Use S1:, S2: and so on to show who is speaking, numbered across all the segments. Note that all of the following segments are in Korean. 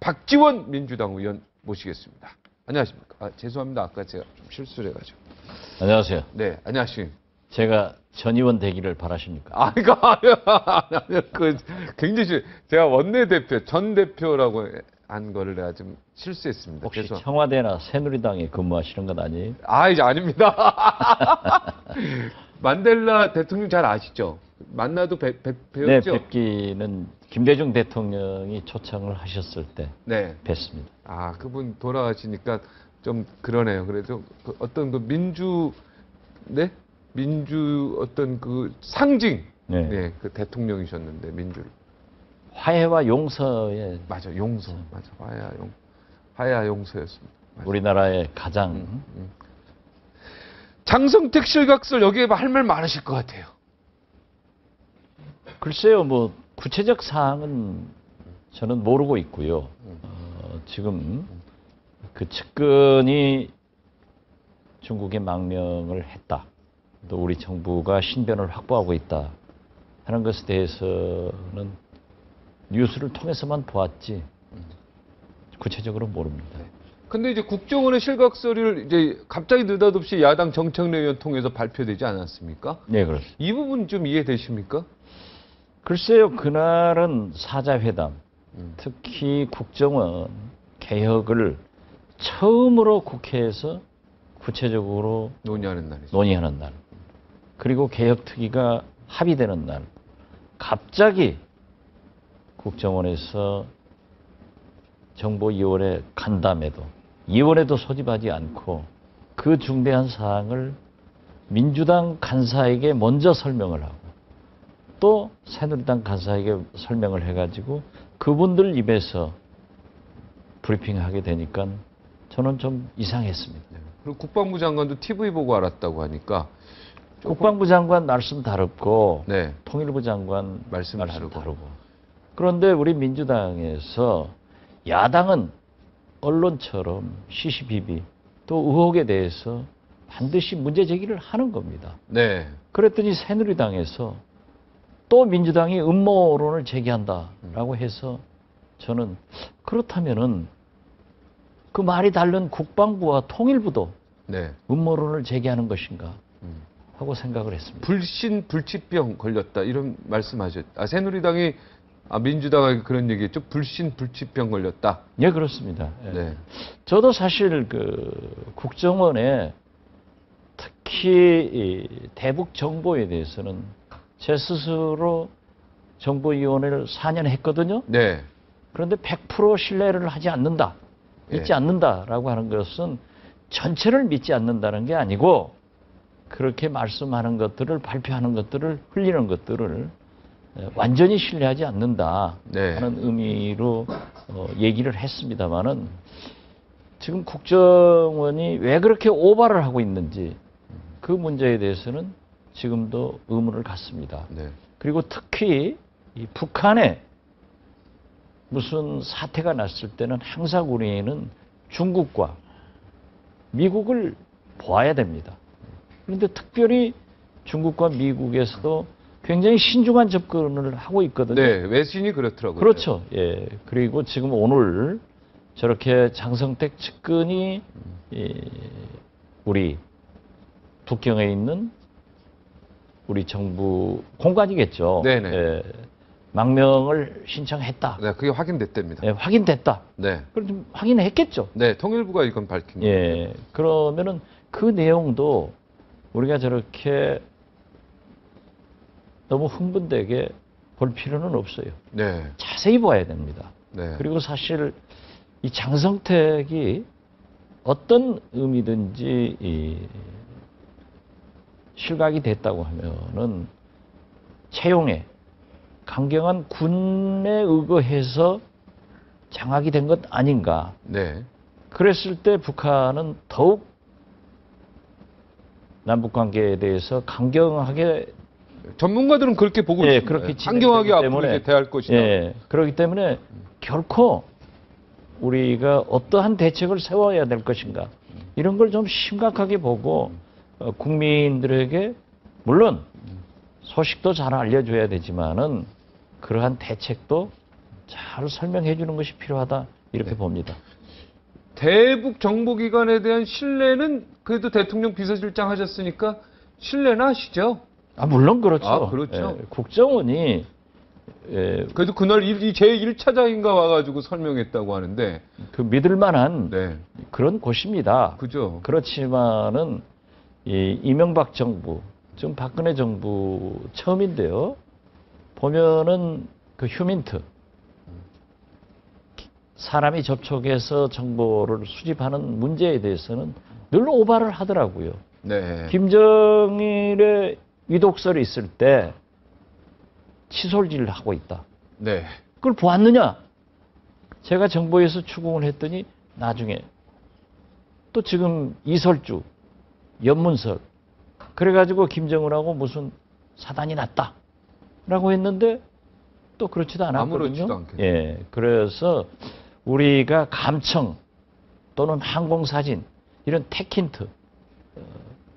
S1: 박지원 민주당 의원 모시겠습니다. 안녕하십니까. 죄송합니다. 아까 제가 좀 실수를 해가지고.
S2: 안녕하세요.
S1: 네, 안녕하십니까.
S2: 제가 전 의원 되기를 바라십니까?
S1: 굉장히 제가 원내대표, 전 대표라고 한 거를 내가 좀 실수했습니다.
S2: 혹시
S1: 죄송합니다.
S2: 청와대나 새누리당에 근무하시는 건 아니에요?
S1: 이제 아닙니다. 만델라 대통령 잘 아시죠? 만나도
S2: 네,
S1: 배웠죠?
S2: 뵙기는 김대중 대통령이 초청을 하셨을 때
S1: 네.
S2: 뵀습니다.
S1: 그분 돌아가시니까 좀 그러네요. 그래도 어떤 민주 어떤 그 상징,
S2: 네.
S1: 그 대통령이셨는데 민주를.
S2: 화해와 용서의
S1: 맞아, 용서, 맞아, 화해와 용서였습니다. 맞아.
S2: 우리나라의 가장
S1: 장성택 실각설 여기에 할 말 많으실 것 같아요.
S2: 글쎄요, 뭐 구체적 사항은 저는 모르고 있고요. 지금 그 측근이 중국에 망명을 했다. 또 우리 정부가 신변을 확보하고 있다 하는 것에 대해서는 뉴스를 통해서만 보았지 구체적으로 모릅니다.
S1: 근데 이제 국정원의 실각서를 이제 갑자기 느닷없이 야당 정청래 의원 통해서 발표되지 않았습니까?
S2: 네, 그렇습니다.
S1: 이 부분 좀 이해되십니까?
S2: 글쎄요, 그날은 사자회담, 특히 국정원 개혁을 처음으로 국회에서 구체적으로
S1: 논의하는 날이죠.
S2: 논의하는 날. 그리고 개혁특위가 합의되는 날. 갑자기 국정원에서 정보위원회 간담회도, 위원회도 소집하지 않고 그 중대한 사항을 민주당 간사에게 먼저 설명을 하고 또 새누리당 간사에게 설명을 해가지고 그분들 입에서 브리핑하게 되니까 저는 좀 이상했습니다.
S1: 그리고 국방부 장관도 TV 보고 알았다고 하니까
S2: 국방부 장관 말씀 다르고
S1: 네.
S2: 통일부 장관
S1: 말씀
S2: 다르고. 그런데 우리 민주당에서 야당은 언론처럼 시시비비 또 의혹에 대해서 반드시 문제 제기를 하는 겁니다.
S1: 네.
S2: 그랬더니 새누리당에서 또 민주당이 음모론을 제기한다라고 해서 저는 그렇다면은 그 말이 다른 국방부와 통일부도
S1: 네.
S2: 음모론을 제기하는 것인가 하고 생각을 했습니다.
S1: 불치병 걸렸다 이런 말씀하셨. 새누리당이 민주당에게 그런 얘기했죠. 불치병 걸렸다.
S2: 예, 그렇습니다. 예.
S1: 네.
S2: 저도 사실 그 국정원에 특히 이 대북 정보에 대해서는 제 스스로 정보위원회를 4년 했거든요.
S1: 네.
S2: 그런데 100% 신뢰를 하지 않는다, 믿지 않는다라고 하는 것은 전체를 믿지 않는다는 게 아니고 그렇게 말씀하는 것들을 발표하는 것들을 흘리는 것들을 완전히 신뢰하지 않는다 하는 의미로 얘기를 했습니다마는 지금 국정원이 왜 그렇게 오바를 하고 있는지 그 문제에 대해서는 지금도 의문을 갖습니다.
S1: 네.
S2: 그리고 특히 이 북한에 무슨 사태가 났을 때는 항상 우리는 중국과 미국을 보아야 됩니다. 그런데 특별히 중국과 미국에서도 굉장히 신중한 접근을 하고 있거든요.
S1: 네, 외신이 그렇더라고요.
S2: 그렇죠. 예. 그리고 지금 오늘 저렇게 장성택 측근이 우리 북경에 있는 우리 정부 공관이겠죠.
S1: 네네.
S2: 예. 망명을 신청했다.
S1: 네, 그게 확인됐답니다.
S2: 예, 확인됐다.
S1: 네.
S2: 그럼 확인했겠죠.
S1: 네, 통일부가 이건 밝힌 거예요.
S2: 예. 그러면은 그 내용도 우리가 저렇게 너무 흥분되게 볼 필요는 없어요.
S1: 네.
S2: 자세히 봐야 됩니다.
S1: 네.
S2: 그리고 사실 이 장성택이 어떤 의미든지 실각이 됐다고 하면은 채용에 강경한 군에 의거해서 장악이 된 것 아닌가.
S1: 네.
S2: 그랬을 때 북한은 더욱 남북 관계에 대해서 강경하게
S1: 전문가들은 그렇게 보고 있습니다.
S2: 그렇게
S1: 강경하게 앞으로
S2: 때문에,
S1: 이제 대할 것이다.
S2: 그렇기 때문에 결코 우리가 어떠한 대책을 세워야 될 것인가 이런 걸 좀 심각하게 보고 국민들에게 물론 소식도 잘 알려줘야 되지만은 그러한 대책도 잘 설명해 주는 것이 필요하다 이렇게
S1: 네.
S2: 봅니다.
S1: 대북 정보기관에 대한 신뢰는 그래도 대통령 비서실장 하셨으니까 신뢰는 하시죠?
S2: 아, 물론 그렇죠.
S1: 아, 그렇죠.
S2: 국정원이
S1: 그래도 그날 제 1차장인가 와가지고 설명했다고 하는데.
S2: 그 믿을 만한
S1: 네.
S2: 그런 곳입니다.
S1: 그죠.
S2: 그렇지만은 이 이명박 정부, 지금 박근혜 정부 처음인데요. 보면은 그 휴민트, 사람이 접촉해서 정보를 수집하는 문제에 대해서는 늘 오바를 하더라고요.
S1: 네.
S2: 김정일의 위독설이 있을 때 치솔질을 하고 있다.
S1: 네.
S2: 그걸 보았느냐? 제가 정보에서 추궁을 했더니 나중에 또 지금 이설주, 연문설 그래가지고 김정은하고 무슨 사단이 났다라고 했는데 또 그렇지도 않았거든요.
S1: 아무렇지도 않겠죠.
S2: 예, 그래서 우리가 감청 또는 항공사진 이런 테킨트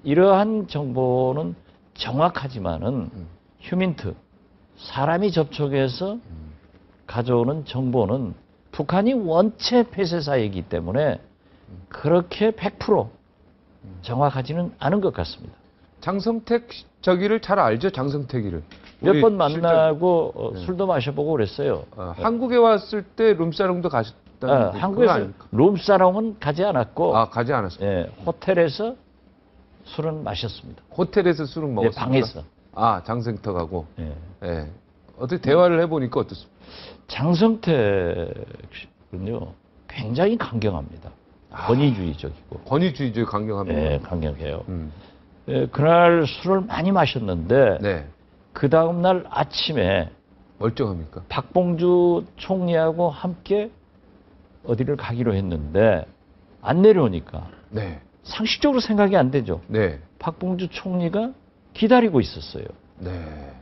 S2: 이러한 정보는 정확하지만은 휴민트 사람이 접촉해서 가져오는 정보는 북한이 원체 폐쇄사이기 때문에 그렇게 100% 정확하지는 않은 것 같습니다.
S1: 장성택 저기를 잘 알죠, 장성택이를.
S2: 몇
S1: 우리
S2: 번 만나고
S1: 네.
S2: 술도 마셔보고 그랬어요.
S1: 한국에 왔을 때 룸사롱도 가셨다는
S2: 한국에서 룸사롱은 가지 않았고
S1: 가지 않았어요.
S2: 예, 호텔에서 술은 마셨습니다.
S1: 호텔에서 술은
S2: 네,
S1: 먹었어요.
S2: 방에서.
S1: 장성택하고.
S2: 예.
S1: 예. 어떻게 대화를 해보니까 어떻습니까?
S2: 장성택은요 굉장히 강경합니다. 권위주의적이고.
S1: 권위주의적 강경합니다.
S2: 예, 강경해요.
S1: 음.
S2: 예, 그날 술을 많이 마셨는데
S1: 네.
S2: 그 다음 날 아침에
S1: 멀쩡합니까?
S2: 박봉주 총리하고 함께 어디를 가기로 했는데 안 내려오니까
S1: 네.
S2: 상식적으로 생각이 안 되죠.
S1: 네.
S2: 박봉주 총리가 기다리고 있었어요.
S1: 네.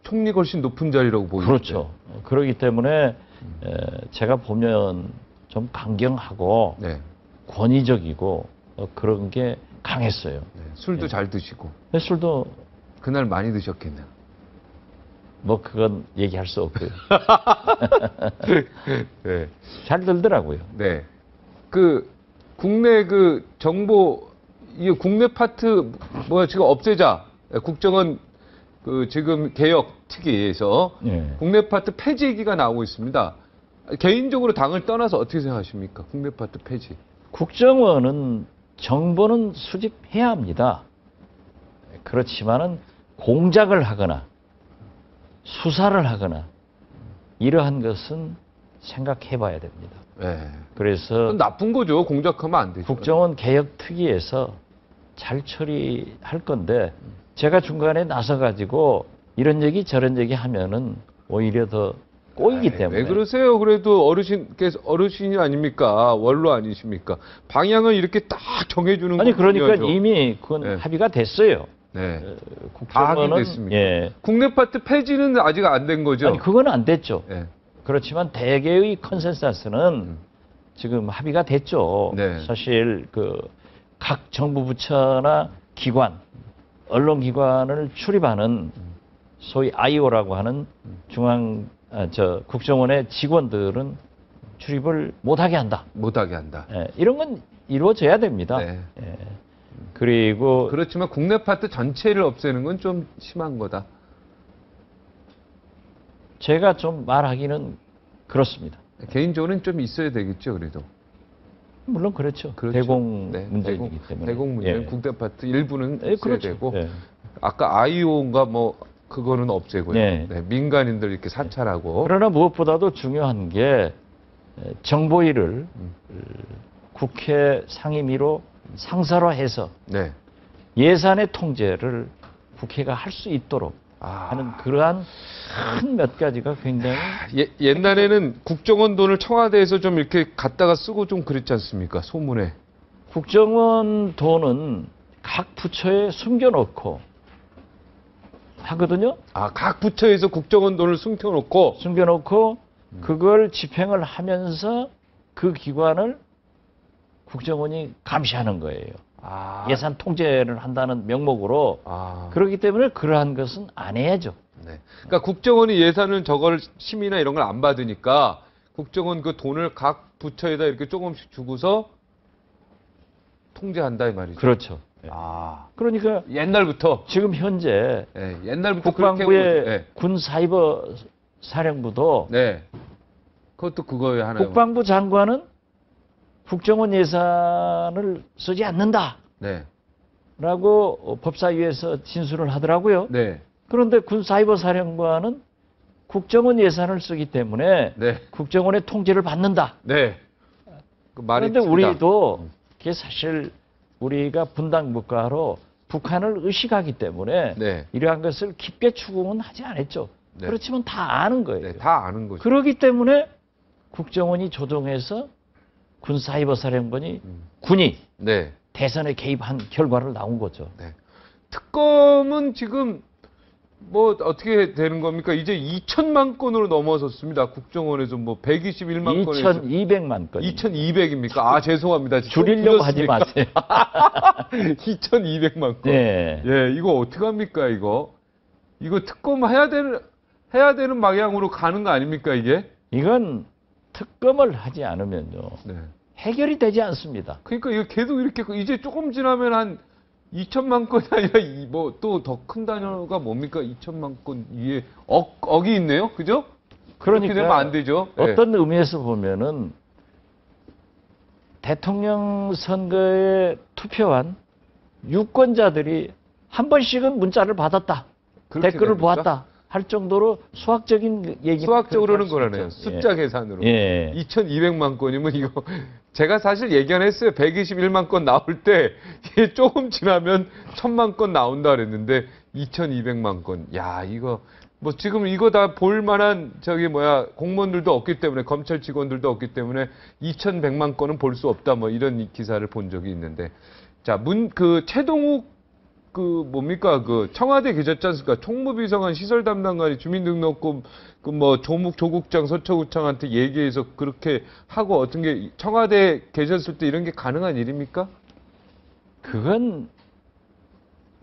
S1: 총리가 훨씬 높은 자리라고 보이죠.
S2: 그렇죠. 그렇기 때문에 제가 보면 좀 강경하고
S1: 네.
S2: 권위적이고 그런 게 강했어요.
S1: 네. 술도 잘 드시고.
S2: 근데 술도
S1: 그날 많이 드셨겠네요.
S2: 뭐 그건 얘기할 수 없고요.
S1: 네.
S2: 잘 들더라고요.
S1: 네. 그 국내 그 정보 이 국내 파트 지금 없애자. 국정원 그 지금 개혁 특위에서
S2: 예.
S1: 국내 파트 폐지 얘기가 나오고 있습니다. 개인적으로 당을 떠나서 어떻게 생각하십니까? 국내 파트 폐지.
S2: 국정원은 정보는 수집해야 합니다. 그렇지만은 공작을 하거나 수사를 하거나 이러한 것은 생각해 봐야 됩니다.
S1: 네.
S2: 그래서
S1: 그건 나쁜 거죠. 공작하면 안 되죠.
S2: 국정원 개혁 특위에서 잘 처리할 건데 제가 중간에 나서 가지고 이런 얘기 저런 얘기 하면은 오히려 더 꼬이기 때문에.
S1: 왜 그러세요? 그래도 어르신이 아닙니까? 원로 아니십니까? 방향을 이렇게 딱 정해주는
S2: 아니
S1: 거군요,
S2: 그러니까
S1: 저.
S2: 이미 그건
S1: 네.
S2: 합의가 됐어요.
S1: 네. 다
S2: 국정원은
S1: 합의됐습니까?
S2: 예.
S1: 국내 파트 폐지는 아직 안 된 거죠?
S2: 아니 그건 안 됐죠.
S1: 네.
S2: 그렇지만 대개의 컨센서스는 지금 합의가 됐죠.
S1: 네.
S2: 사실 그 각 정부 부처나 기관, 언론기관을 출입하는 소위 IO라고 하는 국정원의 직원들은 출입을 못하게 한다.
S1: 못하게 한다.
S2: 예, 이런 건 이루어져야 됩니다.
S1: 네.
S2: 예. 그리고
S1: 그렇지만 국내 파트 전체를 없애는 건 좀 심한 거다.
S2: 제가 좀 말하기는 그렇습니다.
S1: 개인적으로는 좀 있어야 되겠죠, 그래도.
S2: 물론 그렇죠.
S1: 그렇죠.
S2: 대공
S1: 네,
S2: 문제이기 때문에.
S1: 대공 문제는
S2: 예.
S1: 국내 파트 일부는
S2: 예,
S1: 있어야
S2: 그렇죠.
S1: 되고,
S2: 예.
S1: 아까 IO인가 그거는 없애고요.
S2: 네.
S1: 네, 민간인들 이렇게 사찰하고.
S2: 그러나 무엇보다도 중요한 게 정보위를 국회 상임위로 상설화해서
S1: 네.
S2: 예산의 통제를 국회가 할 수 있도록 하는 그러한 큰 몇 가지가 굉장히
S1: 옛날에는 국정원 돈을 청와대에서 좀 이렇게 갖다가 쓰고 좀 그랬지 않습니까? 소문에.
S2: 국정원 돈은 각 부처에 숨겨놓고 하거든요.
S1: 각 부처에서 국정원 돈을 숨겨놓고.
S2: 숨겨놓고 그걸 집행을 하면서 그 기관을 국정원이 감시하는 거예요. 예산 통제를 한다는 명목으로. 그렇기 때문에 그러한 것은 안 해야죠.
S1: 네. 그러니까 국정원이 예산을 저걸 심의나 이런 걸 안 받으니까 국정원 그 돈을 각 부처에다 이렇게 조금씩 주고서 통제한다 이 말이죠.
S2: 그렇죠.
S1: 아,
S2: 그러니까
S1: 옛날부터.
S2: 지금 현재
S1: 네, 옛날부터
S2: 국방부의
S1: 그렇게. 네.
S2: 군 사이버 사령부도
S1: 네. 그것도 그거에 하나요.
S2: 국방부 장관은 국정원 예산을 쓰지 않는다라고
S1: 네.
S2: 법사위에서 진술을 하더라고요.
S1: 네.
S2: 그런데 군 사이버 사령관은 국정원 예산을 쓰기 때문에
S1: 네.
S2: 국정원의 통제를 받는다.
S1: 네. 그 말이
S2: 그런데
S1: 틀리다.
S2: 우리도 그게 사실 우리가 분단 국가로 북한을 의식하기 때문에
S1: 네.
S2: 이러한 것을 깊게 추궁은 하지 않았죠.
S1: 네.
S2: 그렇지만 다 아는 거예요.
S1: 네, 다 아는 거죠.
S2: 그렇기 때문에 국정원이 조정해서 군 사이버 사령관이 군이
S1: 네.
S2: 대선에 개입한 결과를 나온 거죠.
S1: 네. 특검은 지금 뭐 어떻게 되는 겁니까? 이제 2천만 건으로 넘어섰습니다. 국정원에서 뭐 121만 건에서
S2: 2,200만 건.
S1: 2,200입니까? 아, 죄송합니다.
S2: 줄이려고 하지 마세요.
S1: 2,200만 건.
S2: 네.
S1: 예, 이거 어떻게 합니까, 이거? 이거 특검 해야 되는 방향으로 가는 거 아닙니까, 이게?
S2: 이건 특검을 하지 않으면요.
S1: 네.
S2: 해결이 되지 않습니다.
S1: 그러니까 이거 계속 이렇게 이제 조금 지나면 한 2천만 건이 아니라 뭐 또 더 큰 단어가 뭡니까? 2천만 건 위에 억이 있네요. 그죠? 그렇게 되면
S2: 그러니까
S1: 안 되죠. 예.
S2: 어떤 의미에서 보면은 대통령 선거에 투표한 유권자들이 한 번씩은 문자를 받았다.
S1: 그렇게
S2: 댓글을
S1: 됩니까?
S2: 보았다. 할 정도로 수학적인 얘기.
S1: 수학적으로는 그러네요. 숫자 계산으로.
S2: 예.
S1: 2,200만 건이면 이거 제가 사실 예견했어요. 121만 건 나올 때 이게 조금 지나면 1,000만 건 나온다 그랬는데 2,200만 건. 야, 이거 뭐 지금 이거 다 볼 만한 공무원들도 없기 때문에 검찰 직원들도 없기 때문에 2,100만 건은 볼 수 없다. 뭐 이런 기사를 본 적이 있는데. 자, 최동욱 뭡니까? 청와대 계셨지 않습니까? 총무비서관 시설 담당관이 주민등록금, 조국장, 서초구청한테 얘기해서 그렇게 하고 어떤 게, 청와대에 계셨을 때 이런 게 가능한 일입니까?
S2: 그건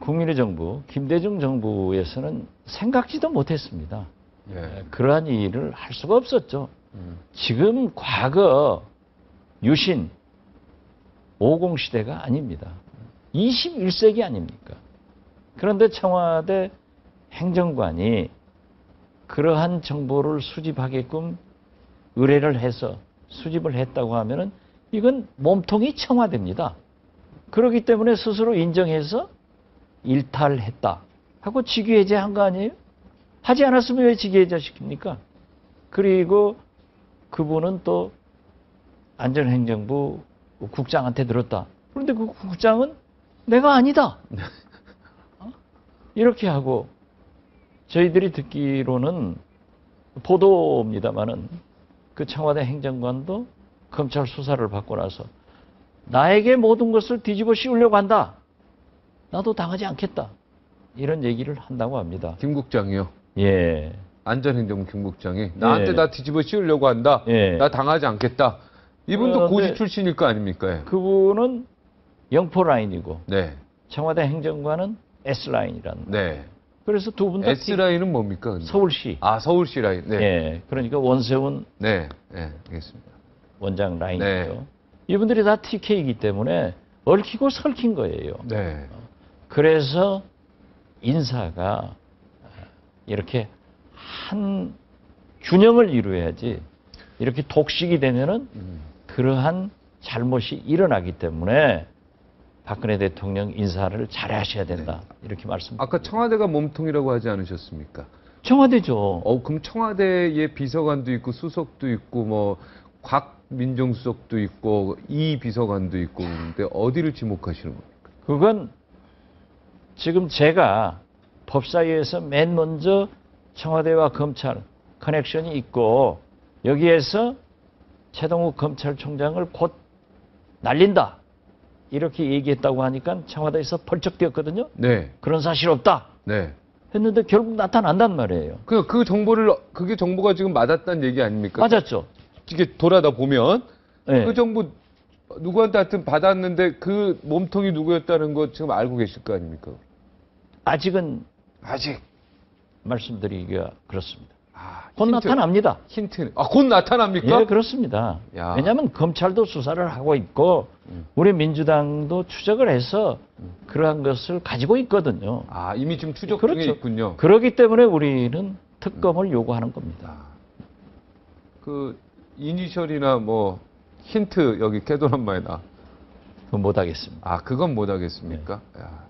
S2: 국민의 정부, 김대중 정부에서는 생각지도 못했습니다.
S1: 네.
S2: 그러한 일을 할 수가 없었죠. 지금 과거 유신 50 시대가 아닙니다. 21세기 아닙니까? 그런데 청와대 행정관이 그러한 정보를 수집하게끔 의뢰를 해서 수집을 했다고 하면은 이건 몸통이 청와대입니다. 그렇기 때문에 스스로 인정해서 일탈했다 하고 직위해제한 거 아니에요? 하지 않았으면 왜 직위해제 시킵니까? 그리고 그분은 또 안전행정부 국장한테 들었다. 그런데 그 국장은 내가 아니다. 이렇게 하고 저희들이 듣기로는 보도입니다마는 그 청와대 행정관도 검찰 수사를 받고 나서 나에게 모든 것을 뒤집어 씌우려고 한다. 나도 당하지 않겠다. 이런 얘기를 한다고 합니다.
S1: 김 국장이요.
S2: 예.
S1: 안전행정부 김 국장이 나한테
S2: 예.
S1: 나 뒤집어 씌우려고 한다.
S2: 예.
S1: 나 당하지 않겠다. 이분도 고시 출신일 거 아닙니까? 예.
S2: 그분은 영포 라인이고
S1: 네.
S2: 청와대 행정관은 S 라인이라는.
S1: 네.
S2: 그래서 두 분 다
S1: S라인은 뭡니까? 근데?
S2: 서울시.
S1: 아, 서울시 라인. 네.
S2: 예. 그러니까 원세훈
S1: 네. 네. 알겠습니다.
S2: 원장 라인이죠.
S1: 네.
S2: 이분들이 다 TK이기 때문에 얽히고 설킨 거예요.
S1: 네.
S2: 그래서 인사가 이렇게 한 균형을 이루어야지 이렇게 독식이 되면은 그러한 잘못이 일어나기 때문에 박근혜 대통령 인사를 잘 하셔야 된다. 이렇게 말씀드립니다.
S1: 아까 청와대가 몸통이라고 하지 않으셨습니까?
S2: 청와대죠.
S1: 그럼 청와대에 비서관도 있고 수석도 있고 곽 민정수석도 있고 이 비서관도 있고 그런데 어디를 지목하시는 겁니까?
S2: 그건 지금 제가 법사위에서 맨 먼저 청와대와 검찰 커넥션이 있고 여기에서 최동욱 검찰총장을 곧 날린다. 이렇게 얘기했다고 하니까 청와대에서 벌쩍 뛰었거든요.
S1: 네.
S2: 그런 사실 없다.
S1: 네.
S2: 했는데 결국 나타난단 말이에요.
S1: 그게 정보가 지금 맞았다는 얘기 아닙니까?
S2: 맞았죠.
S1: 이게 돌아다 보면
S2: 네.
S1: 그 정보 누구한테 하여튼 받았는데 그 몸통이 누구였다는 거 지금 알고 계실 거 아닙니까?
S2: 아직은
S1: 아직
S2: 말씀드리기가 그렇습니다.
S1: 아,
S2: 곧
S1: 힌트,
S2: 나타납니다.
S1: 힌트는 곧 나타납니까?
S2: 예, 그렇습니다.
S1: 야.
S2: 왜냐하면 검찰도 수사를 하고 있고 우리 민주당도 추적을 해서 그러한 것을 가지고 있거든요.
S1: 아, 이미 지금 추적
S2: 그렇죠.
S1: 중에 있군요.
S2: 그렇기 때문에 우리는 특검을 요구하는 겁니다.
S1: 아, 그 이니셜이나 뭐 힌트 여기 캐도남마에 나.
S2: 그건 못하겠습니다.
S1: 아, 그건 못 하겠습니까?
S2: 네.
S1: 야,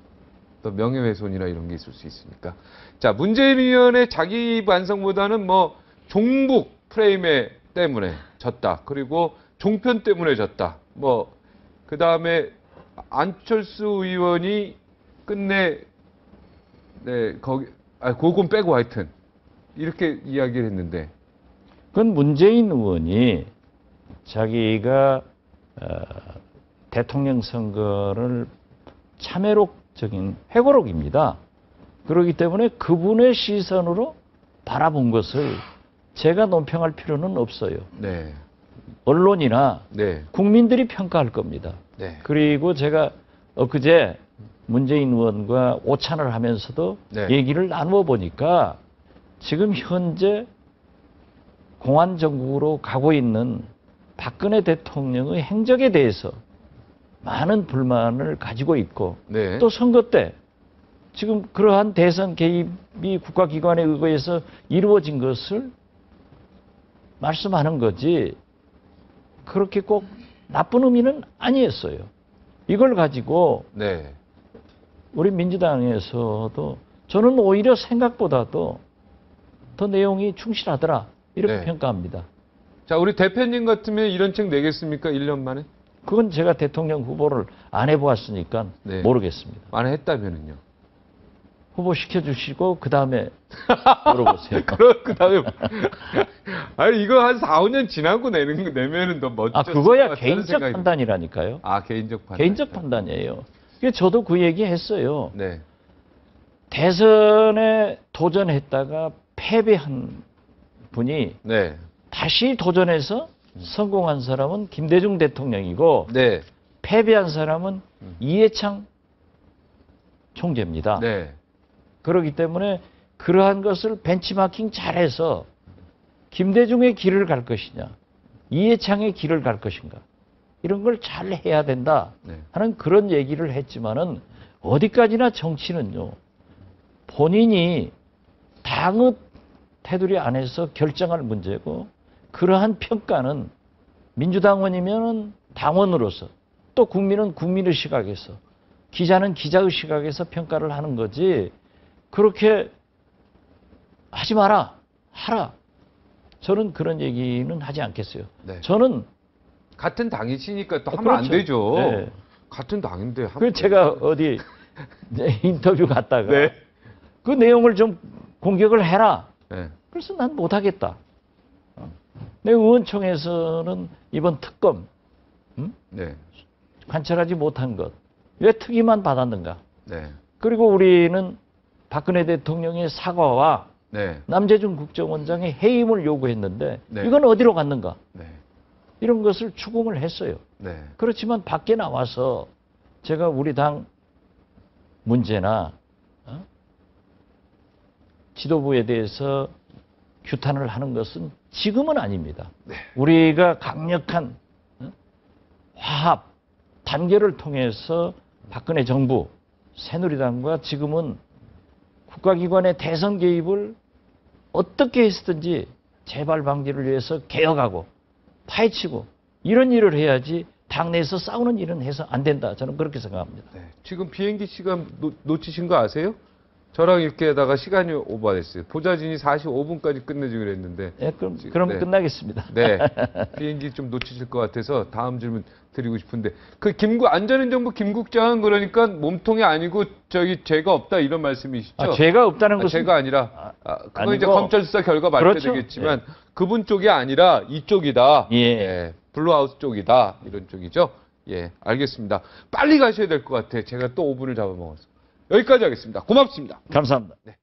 S1: 또 명예훼손이나 이런 게 있을 수 있으니까. 자, 문재인 의원의 자기 반성보다는 뭐 종북 프레임에 때문에 졌다. 그리고 종편 때문에 졌다. 뭐 그다음에 안철수 의원이 끝내 거기 그건 빼고 하여튼 이렇게 이야기를 했는데
S2: 그건 문재인 의원이 자기가 대통령 선거를 참회록적인 회고록입니다. 그렇기 때문에 그분의 시선으로 바라본 것을 제가 논평할 필요는 없어요.
S1: 네.
S2: 언론이나
S1: 네.
S2: 국민들이 평가할 겁니다.
S1: 네.
S2: 그리고 제가 엊그제 문재인 의원과 오찬을 하면서도
S1: 네.
S2: 얘기를 나누어 보니까 지금 현재 공안정국으로 가고 있는 박근혜 대통령의 행적에 대해서 많은 불만을 가지고 있고
S1: 네.
S2: 또 선거 때 지금 그러한 대선 개입이 국가기관에 의거해서 이루어진 것을 말씀하는 거지 그렇게 꼭 나쁜 의미는 아니었어요. 이걸 가지고
S1: 네.
S2: 우리 민주당에서도 저는 오히려 생각보다도 더 내용이 충실하더라 이렇게
S1: 네.
S2: 평가합니다.
S1: 자, 우리 대표님 같으면 이런 책 내겠습니까? 1년 만에?
S2: 그건 제가 대통령 후보를 안 해보았으니까
S1: 네.
S2: 모르겠습니다.
S1: 만에 했다면은요.
S2: 후보 시켜주시고 그 다음에 물어보세요.
S1: 그 다음에 아니 이거 한 4, 5년 지나고 내면은 더 멋졌을
S2: 아 그거야
S1: 것 같다는
S2: 개인적
S1: 생각이
S2: 판단이라니까요.
S1: 아, 개인적 판단.
S2: 개인적 판단이에요. 그게 저도 그 얘기 했어요.
S1: 네.
S2: 대선에 도전했다가 패배한 분이
S1: 네.
S2: 다시 도전해서 성공한 사람은 김대중 대통령이고
S1: 네.
S2: 패배한 사람은 이해창 총재입니다.
S1: 네.
S2: 그렇기 때문에 그러한 것을 벤치마킹 잘해서 김대중의 길을 갈 것이냐 이해창의 길을 갈 것인가 이런 걸 잘 해야 된다
S1: 네.
S2: 하는 그런 얘기를 했지만은 어디까지나 정치는요 본인이 당의 테두리 안에서 결정할 문제고 그러한 평가는 민주당원이면은 당원으로서 또 국민은 국민의 시각에서 기자는 기자의 시각에서 평가를 하는 거지 그렇게 하지 마라 하라 저는 그런 얘기는 하지 않겠어요.
S1: 네.
S2: 저는
S1: 같은 당이시니까 또 하면
S2: 그렇죠.
S1: 안 되죠.
S2: 네.
S1: 같은 당인데. 하면
S2: 그 제가 어디 인터뷰 갔다가
S1: 네.
S2: 그 내용을 좀 공격을 해라.
S1: 네.
S2: 그래서 난 못하겠다. 내 의원총회에서는 이번 특검
S1: 네.
S2: 관철하지 못한 것 왜 특위만 받았는가?
S1: 네.
S2: 그리고 우리는 박근혜 대통령의 사과와
S1: 네.
S2: 남재준 국정원장의 해임을 요구했는데
S1: 네.
S2: 이건 어디로 갔는가?
S1: 네.
S2: 이런 것을 추궁을 했어요.
S1: 네.
S2: 그렇지만 밖에 나와서 제가 우리 당 문제나 지도부에 대해서 규탄을 하는 것은 지금은 아닙니다.
S1: 네.
S2: 우리가 강력한 화합, 단결을 통해서 박근혜 정부, 새누리당과 지금은 국가기관의 대선 개입을 어떻게 했든지 재발 방지를 위해서 개혁하고 파헤치고 이런 일을 해야지 당내에서 싸우는 일은 해서 안 된다. 저는 그렇게 생각합니다.
S1: 네. 지금 비행기 시간 놓치신 거 아세요? 저랑 이렇게 하다가 시간이 오버됐어요. 보좌진이 45분까지 끝내주기로 했는데.
S2: 네, 그럼
S1: 네.
S2: 끝나겠습니다.
S1: 네. 비행기 좀 놓치실 것 같아서 다음 질문 드리고 싶은데. 그 안전행정부 김국장은 그러니까 몸통이 아니고 죄가 없다 이런 말씀이시죠?
S2: 죄가 없다는 것은
S1: 죄가 아니라 그건
S2: 아니고,
S1: 이제 검찰 수사 결과
S2: 그렇죠.
S1: 발표되겠지만 그분 쪽이 아니라 이쪽이다.
S2: 예.
S1: 블루하우스 쪽이다. 이런 쪽이죠. 예, 알겠습니다. 빨리 가셔야 될 것 같아. 제가 또 5분을 잡아먹어서. 여기까지 하겠습니다. 고맙습니다.
S2: 감사합니다.
S1: 네.